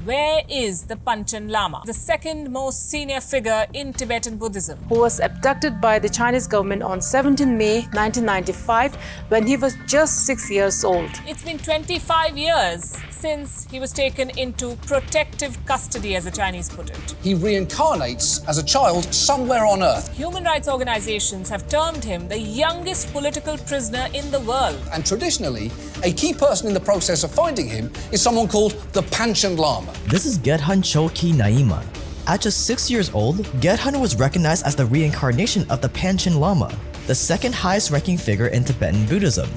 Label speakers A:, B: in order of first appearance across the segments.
A: Where is the Panchen Lama, the second most senior figure in Tibetan Buddhism?
B: Who was abducted by the Chinese government on 17 May 1995 when he was just 6 years old.
A: It's been 25 years since he was taken into protective custody, as the Chinese put it.
C: He reincarnates as a child somewhere on Earth.
A: Human rights organizations have termed him the youngest political prisoner in the world.
C: And traditionally, a key person in the process of finding him is someone called the Panchen Lama.
D: This is Gedhun Choki Naima. At just 6 years old, Gedhun was recognized as the reincarnation of the Panchen Lama, the second highest ranking figure in Tibetan Buddhism,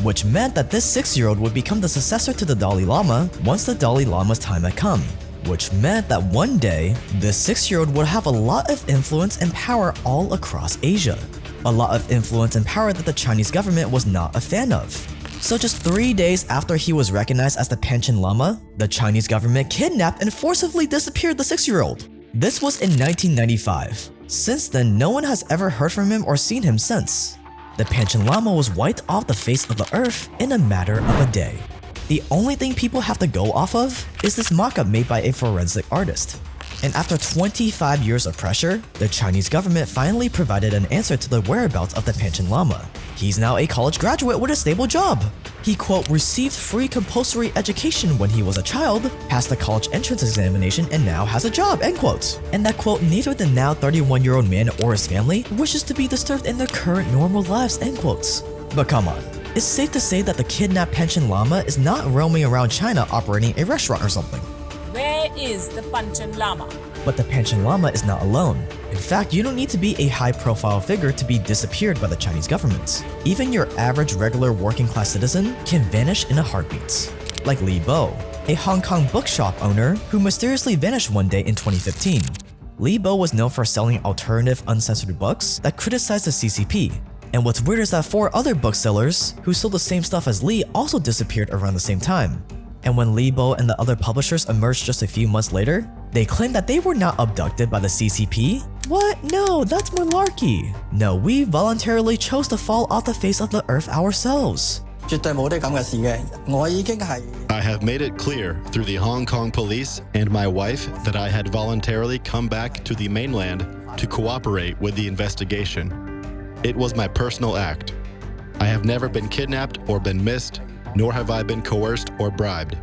D: which meant that this 6-year-old would become the successor to the Dalai Lama once the Dalai Lama's time had come, which meant that one day, this 6-year-old would have a lot of influence and power all across Asia. A lot of influence and power that the Chinese government was not a fan of. So just 3 days after he was recognized as the Panchen Lama, the Chinese government kidnapped and forcibly disappeared the 6-year-old. This was in 1995. Since then, no one has ever heard from him or seen him since. The Panchen Lama was wiped off the face of the earth in a matter of a day. The only thing people have to go off of is this mock-up made by a forensic artist. And after 25 years of pressure, the Chinese government finally provided an answer to the whereabouts of the Panchen Lama. He's now a college graduate with a stable job. He, quote, received free compulsory education when he was a child, passed the college entrance examination, and now has a job, end quote. And that, quote, neither the now 31-year-old man or his family wishes to be disturbed in their current normal lives, end quotes. But come on, it's safe to say that the kidnapped Panchen Lama is not roaming around China operating a restaurant or something.
A: Where is the Panchen Lama?
D: But the Panchen Lama is not alone. In fact, you don't need to be a high-profile figure to be disappeared by the Chinese government. Even your average regular working-class citizen can vanish in a heartbeat. Like Li Bo, a Hong Kong bookshop owner who mysteriously vanished one day in 2015. Li Bo was known for selling alternative uncensored books that criticized the CCP. And what's weird is that 4 other booksellers who sold the same stuff as Li also disappeared around the same time. And when Li Bo and the other publishers emerged just a few months later, they claimed that they were not abducted by the CCP. What? No, that's malarkey. No, we voluntarily chose to fall off the face of the earth ourselves.
E: I
F: have made it clear through the Hong Kong police and my wife that I had voluntarily come back to the mainland to cooperate with the investigation. It was my personal act. I have never been kidnapped or been missed, nor have I been coerced or bribed.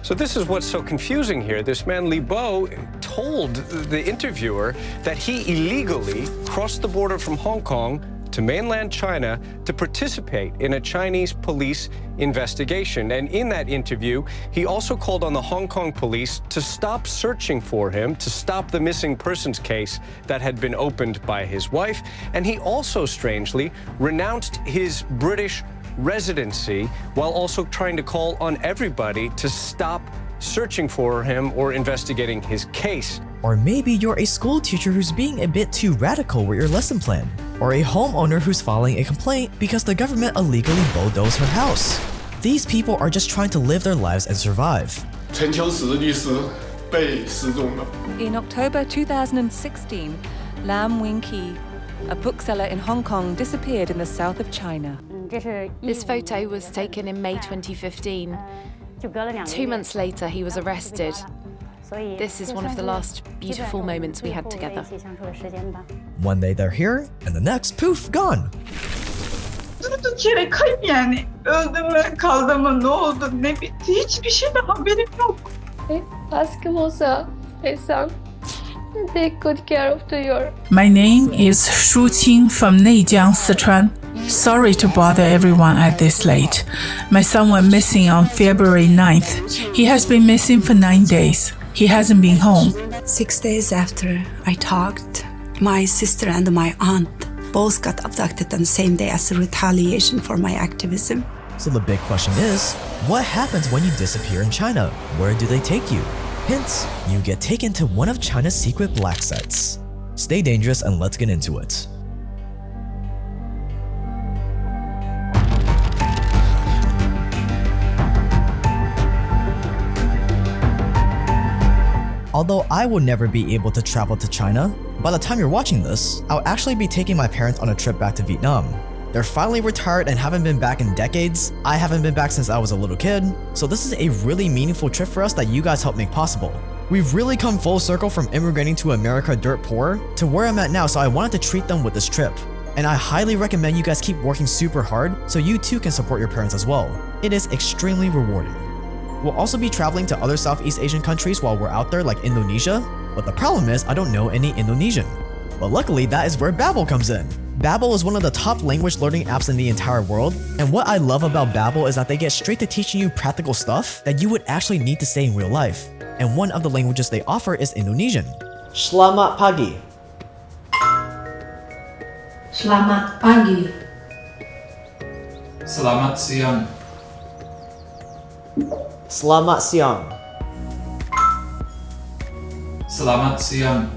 G: So this is what's so confusing here. This man Li Bo told the interviewer that he illegally crossed the border from Hong Kong to mainland China to participate in a Chinese police investigation. And in that interview, he also called on the Hong Kong police to stop searching for him, to stop the missing persons case that had been opened by his wife. And he also, strangely, renounced his British residency while also trying to call on everybody to stop searching for him or investigating his case.
D: Or maybe you're a school teacher who's being a bit too radical with your lesson plan. Or a homeowner who's filing a complaint because the government illegally bulldozed her house. These people are just trying to live their lives and survive.
H: In October 2016, Lam Wing-ki, a bookseller in Hong Kong, disappeared in the south of China.
I: This photo was taken in May 2015. 2 months later, he was arrested. This is one of the last beautiful moments we had together.
D: One day they're here, and the next, poof, gone.
J: durduk yere kayıp yani. Öldüm mü, kaldım mı, ne oldu, ne bitti, hiçbir şeyden haberim yok.
K: Ask Musa, Esam, take good care of your.
L: My name is Shu Qing from Neijiang, Sichuan. Sorry to bother everyone at this late. My son went missing on February 9th. He has been missing for 9 days. He hasn't been home.
M: 6 days after I talked, my sister and my aunt both got abducted on the same day as a retaliation for my activism.
D: So the big question is, what happens when you disappear in China? Where do they take you? Hint, you get taken to one of China's secret black sites. Stay dangerous and let's get into it. Although I will never be able to travel to China, by the time you're watching this, I'll actually be taking my parents on a trip back to Vietnam. They're finally retired and haven't been back in decades. I haven't been back since I was a little kid. So this is a really meaningful trip for us that you guys helped make possible. We've really come full circle from immigrating to America dirt poor to where I'm at now, so I wanted to treat them with this trip. And I highly recommend you guys keep working super hard so you too can support your parents as well. It is extremely rewarding. We'll also be traveling to other Southeast Asian countries while we're out there, like Indonesia, but the problem is I don't know any Indonesian. But luckily, that is where Babbel comes in. Babbel is one of the top language learning apps in the entire world, and what I love about Babbel is that they get straight to teaching you practical stuff that you would actually need to say in real life. And one of the languages they offer is Indonesian. Selamat pagi.
K: Selamat pagi.
E: Selamat siang.
D: Selamat siang.
E: Selamat siang.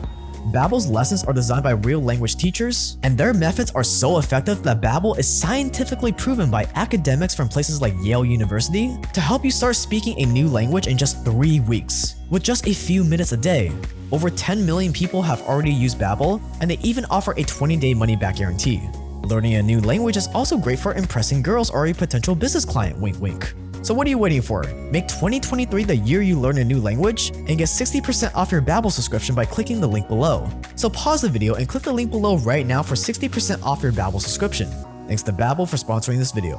D: Babbel's lessons are designed by real language teachers, and their methods are so effective that Babbel is scientifically proven by academics from places like Yale University to help you start speaking a new language in just 3 weeks, with just a few minutes a day. Over 10 million people have already used Babbel, and they even offer a 20-day money-back guarantee. Learning a new language is also great for impressing girls or a potential business client, wink wink. So what are you waiting for? Make 2023 the year you learn a new language and get 60% off your Babbel subscription by clicking the link below. So pause the video and click the link below right now for 60% off your Babbel subscription. Thanks to Babbel for sponsoring this video.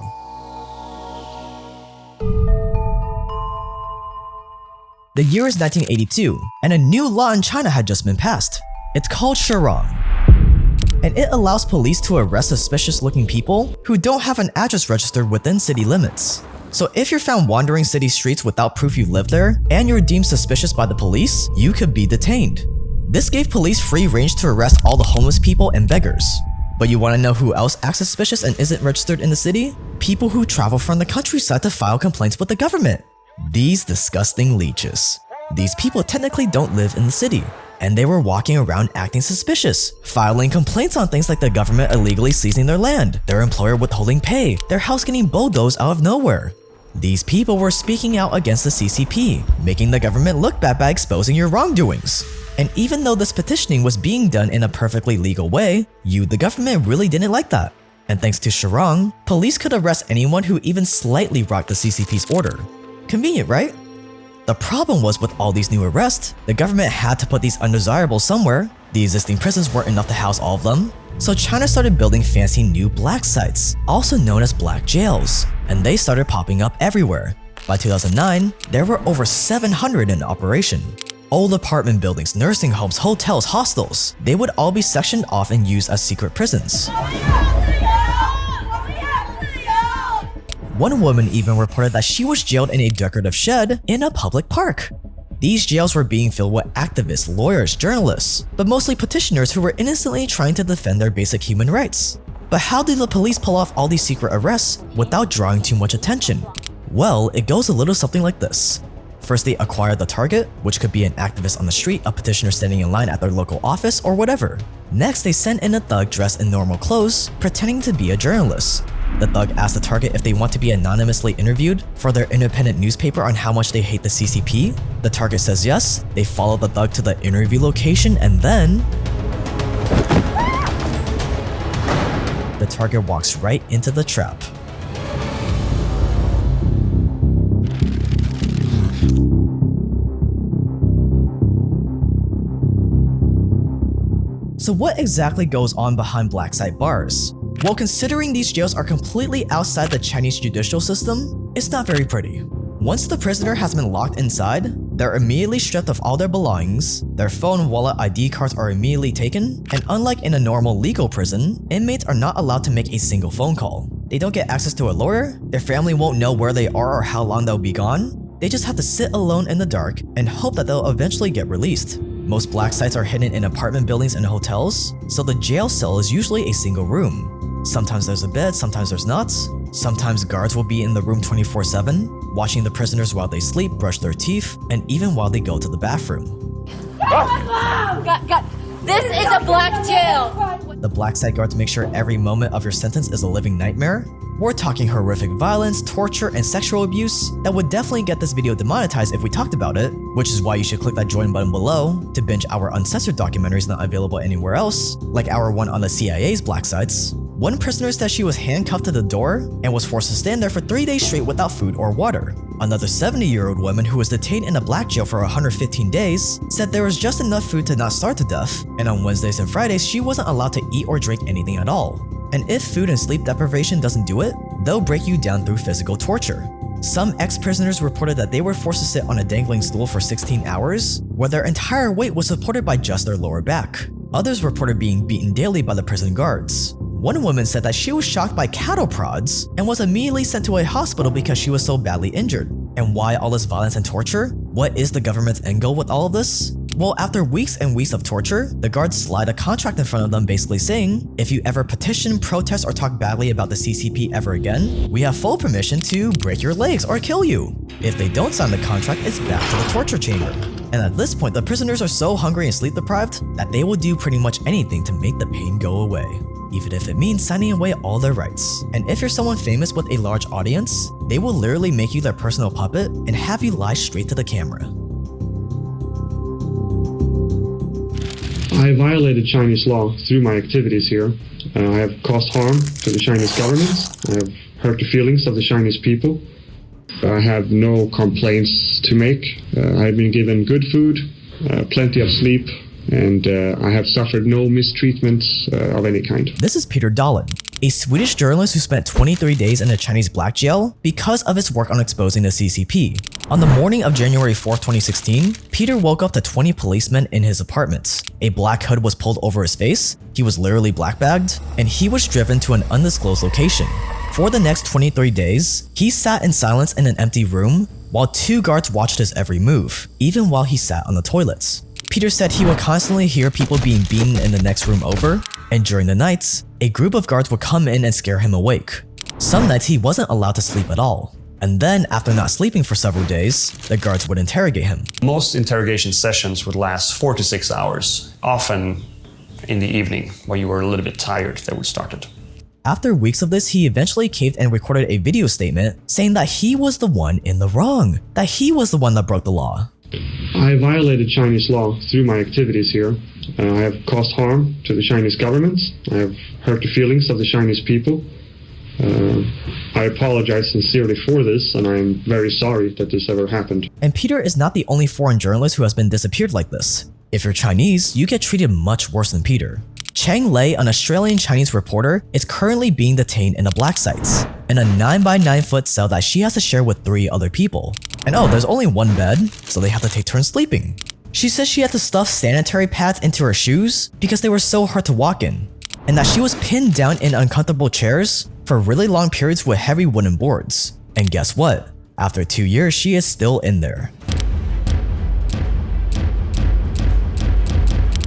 D: The year is 1982, and a new law in China had just been passed. It's called Sharong, and it allows police to arrest suspicious-looking people who don't have an address registered within city limits. So if you're found wandering city streets without proof you live there, and you're deemed suspicious by the police, you could be detained. This gave police free range to arrest all the homeless people and beggars. But you want to know who else acts suspicious and isn't registered in the city? People who travel from the countryside to file complaints with the government. These disgusting leeches. These people technically don't live in the city, and they were walking around acting suspicious, filing complaints on things like the government illegally seizing their land, their employer withholding pay, their house getting bulldozed out of nowhere. These people were speaking out against the CCP, making the government look bad by exposing your wrongdoings. And even though this petitioning was being done in a perfectly legal way, you, the government, really didn't like that. And thanks to Sharong, police could arrest anyone who even slightly rocked the CCP's order. Convenient, right? The problem was with all these new arrests, the government had to put these undesirables somewhere. The existing prisons weren't enough to house all of them, so China started building fancy new black sites, also known as black jails, and they started popping up everywhere. By 2009, there were over 700 in operation. Old apartment buildings, nursing homes, hotels, hostels, they would all be sectioned off and used as secret prisons. One woman even reported that she was jailed in a decorative shed in a public park. These jails were being filled with activists, lawyers, journalists, but mostly petitioners who were innocently trying to defend their basic human rights. But how did the police pull off all these secret arrests without drawing too much attention? Well, it goes a little something like this. First, they acquired the target, which could be an activist on the street, a petitioner standing in line at their local office, or whatever. Next, they sent in a thug dressed in normal clothes, pretending to be a journalist. The thug asked the target if they want to be anonymously interviewed for their independent newspaper on how much they hate the CCP. The target says yes, they follow the thug to the interview location, and then the target walks right into the trap. So what exactly goes on behind black site bars? Well, considering these jails are completely outside the Chinese judicial system, it's not very pretty. Once the prisoner has been locked inside, they're immediately stripped of all their belongings, their phone, wallet, ID cards are immediately taken, and unlike in a normal legal prison, inmates are not allowed to make a single phone call. They don't get access to a lawyer, their family won't know where they are or how long they'll be gone. They just have to sit alone in the dark and hope that they'll eventually get released. Most black sites are hidden in apartment buildings and hotels, so the jail cell is usually a single room. Sometimes there's a bed, sometimes there's not. Sometimes guards will be in the room 24/7, watching the prisoners while they sleep, brush their teeth, and even while they go to the bathroom.
N: This is a black jail!
D: The black site guards make sure every moment of your sentence is a living nightmare. We're talking horrific violence, torture, and sexual abuse that would definitely get this video demonetized if we talked about it, which is why you should click that join button below to binge our uncensored documentaries not available anywhere else, like our one on the CIA's black sites. One prisoner said she was handcuffed to the door and was forced to stand there for 3 days straight without food or water. Another 70-year-old woman who was detained in a black jail for 115 days said there was just enough food to not starve to death, and on Wednesdays and Fridays she wasn't allowed to eat or drink anything at all. And if food and sleep deprivation doesn't do it, they'll break you down through physical torture. Some ex-prisoners reported that they were forced to sit on a dangling stool for 16 hours, where their entire weight was supported by just their lower back. Others reported being beaten daily by the prison guards. One woman said that she was shocked by cattle prods and was immediately sent to a hospital because she was so badly injured. And why all this violence and torture? What is the government's end goal with all of this? Well, after weeks and weeks of torture, the guards slide a contract in front of them basically saying, if you ever petition, protest, or talk badly about the CCP ever again, we have full permission to break your legs or kill you. If they don't sign the contract, it's back to the torture chamber. And at this point, the prisoners are so hungry and sleep deprived that they will do pretty much anything to make the pain go away, even if it means signing away all their rights. And if you're someone famous with a large audience, they will literally make you their personal puppet and have you lie straight to the camera.
O: I violated Chinese law through my activities here. I have caused harm to the Chinese government. I have hurt the feelings of the Chinese people. I have no complaints to make. I have been given good food, plenty of sleep, and I have suffered no mistreatment of any kind.
D: This is Peter Dahlin, a Swedish journalist who spent 23 days in a Chinese black jail because of his work on exposing the CCP. On the morning of January 4th, 2016, Peter woke up to 20 policemen in his apartment. A black hood was pulled over his face, he was literally black-bagged, and he was driven to an undisclosed location. For the next 23 days, he sat in silence in an empty room while 2 guards watched his every move, even while he sat on the toilets. Peter said he would constantly hear people being beaten in the next room over, and during the nights, a group of guards would come in and scare him awake. Some nights he wasn't allowed to sleep at all. And then, after not sleeping for several days, the guards would interrogate him.
P: Most interrogation sessions would last 4 to 6 hours, often in the evening, when you were a little bit tired, they would start it.
D: After weeks of this, he eventually caved and recorded a video statement saying that he was the one in the wrong, that he was the one that broke the law.
O: I violated Chinese law through my activities here. I have caused harm to the Chinese government. I have hurt the feelings of the Chinese people. I apologize sincerely for this, and I am very sorry that this ever happened.
D: And Peter is not the only foreign journalist who has been disappeared like this. If you're Chinese, you get treated much worse than Peter. Chang Lei, an Australian Chinese reporter, is currently being detained in a black site, in a 9-by-9-foot cell that she has to share with 3 other people. And oh, there's only one bed, so they have to take turns sleeping. She says she had to stuff sanitary pads into her shoes because they were so hard to walk in, and that she was pinned down in uncomfortable chairs for really long periods with heavy wooden boards. And guess what? After 2 years, she is still in there.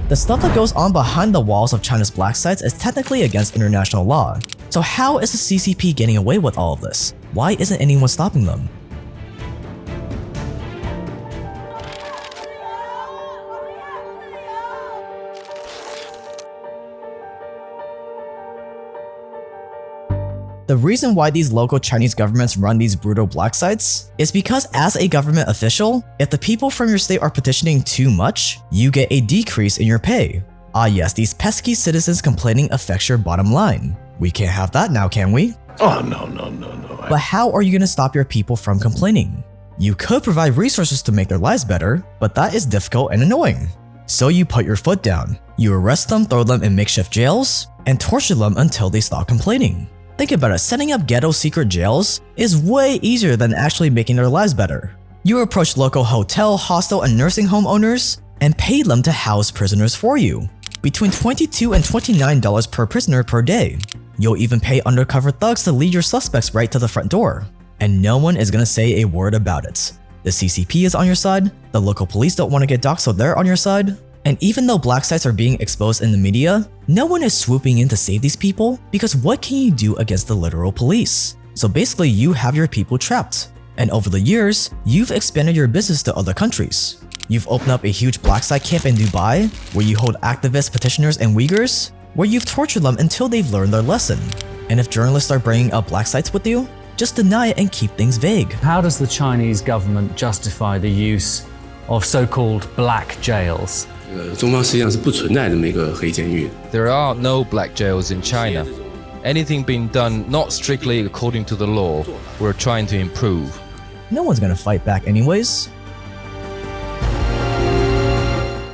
D: The stuff that goes on behind the walls of China's black sites is technically against international law. So how is the CCP getting away with all of this? Why isn't anyone stopping them? The reason why these local Chinese governments run these brutal black sites is because as a government official, if the people from your state are petitioning too much, you get a decrease in your pay. Ah yes, these pesky citizens complaining affects your bottom line. We can't have that now, can we?
Q: Oh, no.
D: But how are you going to stop your people from complaining? You could provide resources to make their lives better, but that is difficult and annoying. So you put your foot down. You arrest them, throw them in makeshift jails, and torture them until they stop complaining. Think about it, setting up ghetto secret jails is way easier than actually making their lives better. You approach local hotel, hostel, and nursing home owners and pay them to house prisoners for you, between $22 and $29 per prisoner per day. You'll even pay undercover thugs to lead your suspects right to the front door, and no one is gonna say a word about it. The CCP is on your side, the local police don't want to get doxxed so they're on your side, and even though black sites are being exposed in the media, no one is swooping in to save these people because what can you do against the literal police? So basically you have your people trapped. And over the years, you've expanded your business to other countries. You've opened up a huge black site camp in Dubai where you hold activists, petitioners, and Uyghurs, where you've tortured them until they've learned their lesson. And if journalists start bringing up black sites with you, just deny it and keep things vague.
R: How does the Chinese government justify the use of so-called black jails?
S: There are no black jails in China.
Q: anything being done not strictly according to the law, we're trying to improve.
D: No one's gonna fight back anyways.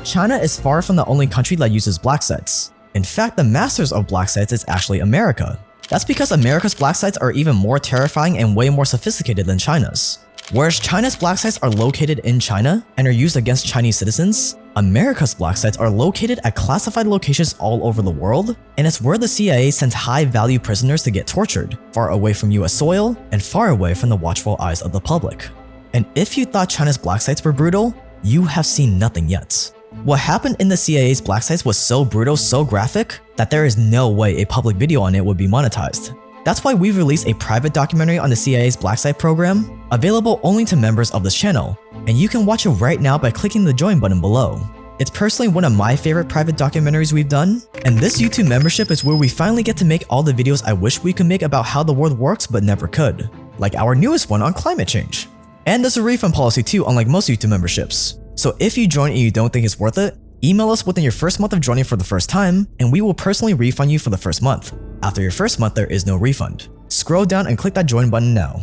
D: China is far from the only country that uses black sites. In fact, the masters of black sites is actually America. That's because America's black sites are even more terrifying and way more sophisticated than China's. Whereas China's black sites are located in China and are used against Chinese citizens, America's black sites are located at classified locations all over the world, and it's where the CIA sends high-value prisoners to get tortured, far away from US soil and far away from the watchful eyes of the public. And if you thought China's black sites were brutal, you have seen nothing yet. What happened in the CIA's black sites was so brutal, so graphic, that there is no way a public video on it would be monetized. That's why we've released a private documentary on the CIA's black site program, available only to members of this channel, and you can watch it right now by clicking the join button below. It's personally one of my favorite private documentaries we've done, and this YouTube membership is where we finally get to make all the videos I wish we could make about how the world works but never could, like our newest one on climate change. And there's a refund policy too, unlike most YouTube memberships. So if you join and you don't think it's worth it, email us within your first month of joining for the first time, and we will personally refund you for the first month. After your first month, there is no refund. Scroll down and click that join button now.